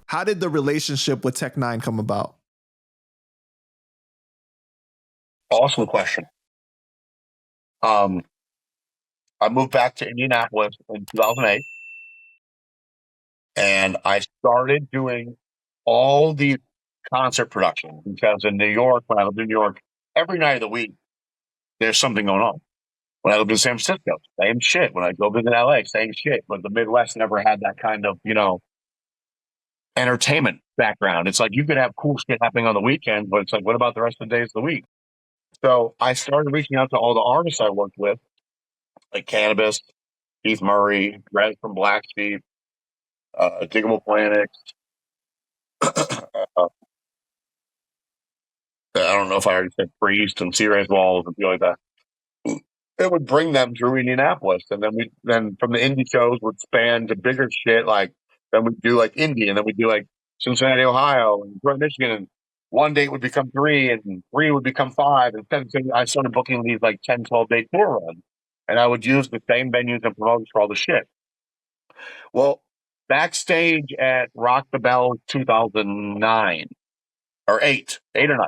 how did the relationship with Tech N9ne come about? Awesome question. I moved back to Indianapolis in 2008, and I started doing all these concert productions because in New York, when I lived in New York, every night of the week, there's something going on. When I lived in San Francisco, same shit. When I go visit LA, same shit. But the Midwest never had that kind of, entertainment background. It's like you could have cool shit happening on the weekend, but it's like, what about the rest of the days of the week? So I started reaching out to all the artists I worked with, like Canibus, Keith Murray, Red from Black Sheep, Diggable Planets. I don't know if I already said Priest and Sea Ray's Walls and things like that. It would bring them through Indianapolis, and then from the indie shows would span to bigger shit. Like then we'd do like Indy, and then we'd do like Cincinnati, Ohio, and Detroit, Michigan. And one date would become three, and three would become five. And so I started booking these like 10, 12-day tour runs, and I would use the same venues and promoters for all the shit. Well, backstage at Rock the Bell 2009 or 8 or 9.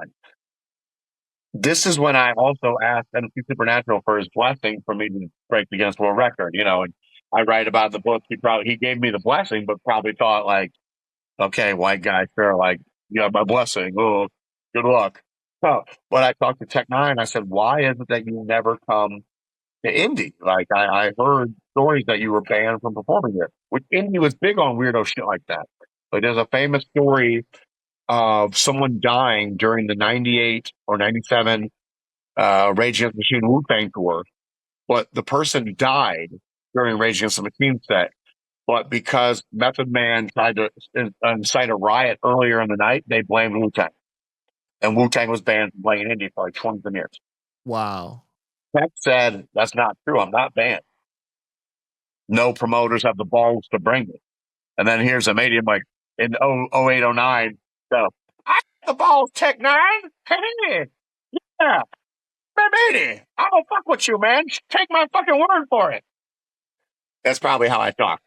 This is when I also asked MC Supernatural for his blessing for me to break the Guinness World Record, and I write about the book. He gave me the blessing, but probably thought like, okay, white guy, sure, like, you have my blessing. Oh, good luck. So, but I talked to Tech N9ne. I said, why is it that you never come to Indy? Like, I heard stories that you were banned from performing here, which Indy was big on weirdo shit like that. But there's a famous story of someone dying during the 98 or 97 Rage Against the Machine Wu-Tang tour. But the person died during Rage Against the Machine set. But because Method Man tried to incite a riot earlier in the night, they blamed Wu-Tang. And Wu-Tang was banned from playing in Indy for like 20 years. Wow. Tech said, that's not true. I'm not banned. No promoters have the balls to bring it. And then here's a medium like in 08, 09. So, I got the balls, Tech N9ne. Hey, yeah. Baby, I don't fuck with you, man. Take my fucking word for it. That's probably how I talk.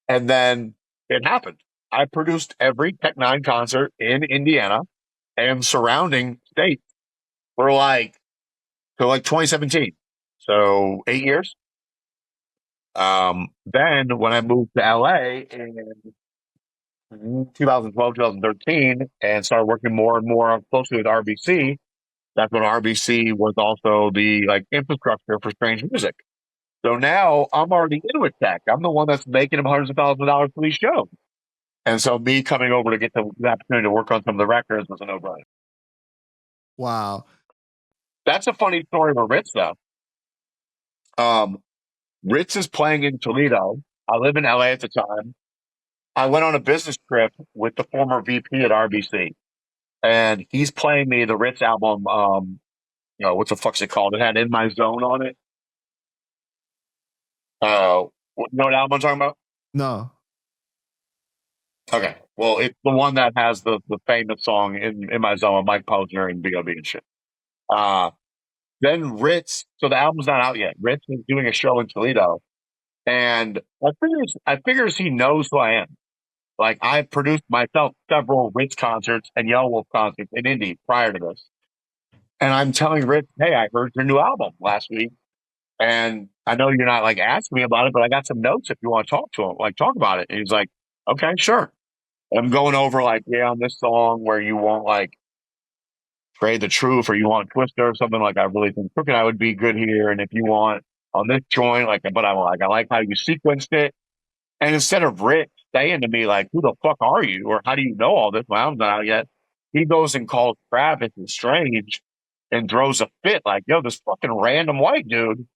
And then it happened. I produced every Tech N9ne concert in Indiana and surrounding states for till 2017. So 8 years. Then when I moved to LA in 2012, 2013 and started working more and more closely with RBC, that's when RBC was also the infrastructure for Strange Music. So now I'm already in with Tech. I'm the one that's making them hundreds of thousands of dollars for these shows. And so me coming over to get the opportunity to work on some of the records was a no-brainer. Wow. That's a funny story about Ritz, though. Ritz is playing in Toledo. I live in LA at the time. I went on a business trip with the former VP at RBC. And he's playing me the Ritz album, what the fuck's it called? It had In My Zone on it. You know what album I'm talking about? No. Okay. Well, it's the one that has the famous song in My Zone with Mike Posner and B.O.B. and shit. Then Ritz, so the album's not out yet. Ritz is doing a show in Toledo. And I figures he knows who I am. Like, I've produced myself several Ritz concerts and Yellow Wolf concerts in Indy prior to this. And I'm telling Ritz, hey, I heard your new album last week. And I know you're not asking me about it, but I got some notes if you want to talk to him, talk about it. And he's like, okay, sure. And I'm going over on this song where you won't Trade the Truth or you want Twister or something, I really think Crooked Eye would be good here. And if you want on this joint, but I like how you sequenced it. And instead of Rick saying to me, who the fuck are you? Or how do you know all this? My album's not out yet. He goes and calls Travis and Strange and throws a fit yo, this fucking random white dude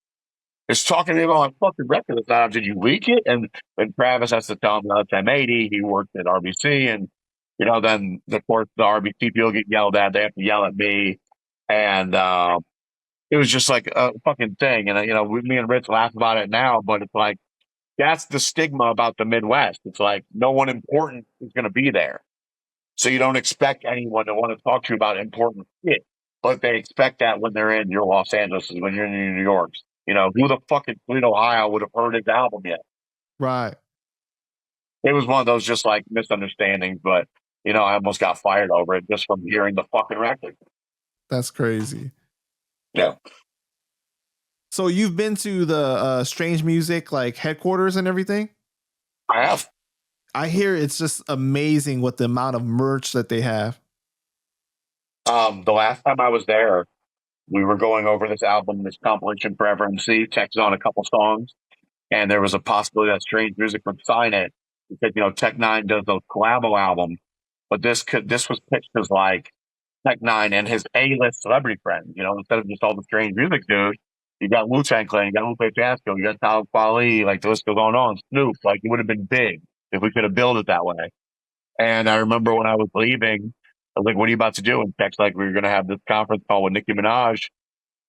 is talking to me about my fucking record. It's not, did you leak it? And Travis has to tell him no, it's M80. He worked at RBC. And, then, of course, the RBC people get yelled at. They have to yell at me. And it was just a fucking thing. And, me and Rich laugh about it now, but it's that's the stigma about the Midwest. It's no one important is going to be there. So you don't expect anyone to want to talk to you about important shit. But they expect that when they're in your Los Angeles, when you're in New York. Who the fuck in Toledo, Ohio would have heard his album yet? Right. it was one of those just like misunderstandings, but you know, I almost got fired over it just from hearing the fucking record. That's crazy. Yeah. So you've been to the Strange Music like headquarters and everything? I have. I hear it's just amazing what the amount of merch that they have. The last time I was there, we were going over this album, this compilation Forever MC, Tech's on a couple songs, and there was a possibility that Strange Music would sign it because you know Tech N9ne does a collabo album, but this was pitched as like Tech N9ne and his A-list celebrity friends. You know, instead of just all the Strange Music dudes, you got Wu-Tang Clan, you got Lupe Fiasco, you got Talib Kweli, like the list goes on. Snoop, like it would have been big if we could have built it that way. And I remember when I was leaving, I was like, "What are you about to do?" And Tech's like, "We were going to have this conference call with Nicki Minaj,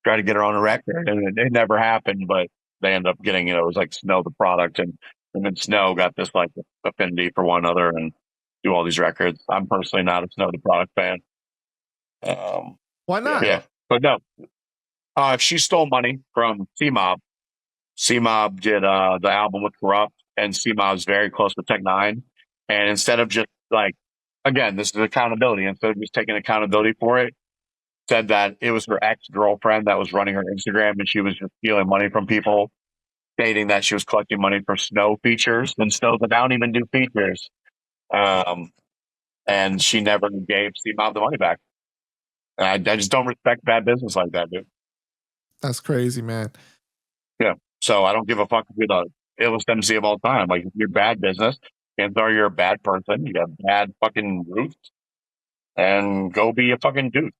try to get her on a record," and it never happened. But they ended up getting, you know, it was like Snow the product, and then Snow got this like affinity for one another and do all these records. I'm personally not a Snow the product fan. Why not? Yeah, but no, she stole money from C-Mob. C-Mob did the album with Corrupt, and C-Mob's very close to Tech N9ne. And instead of just like, again, this is accountability. Instead of just taking accountability for it, said that it was her ex-girlfriend that was running her Instagram, and she was just stealing money from people, stating that she was collecting money for Snow features. And Snow's like, "I don't even do features." And she never gave C-Mob the money back. And I just don't respect bad business like that, dude. That's crazy, man. Yeah. So I don't give a fuck if you're the illest MC of all time. Like, if you're bad business, chances are you're a bad person. You have bad fucking roots, and go be a fucking dude.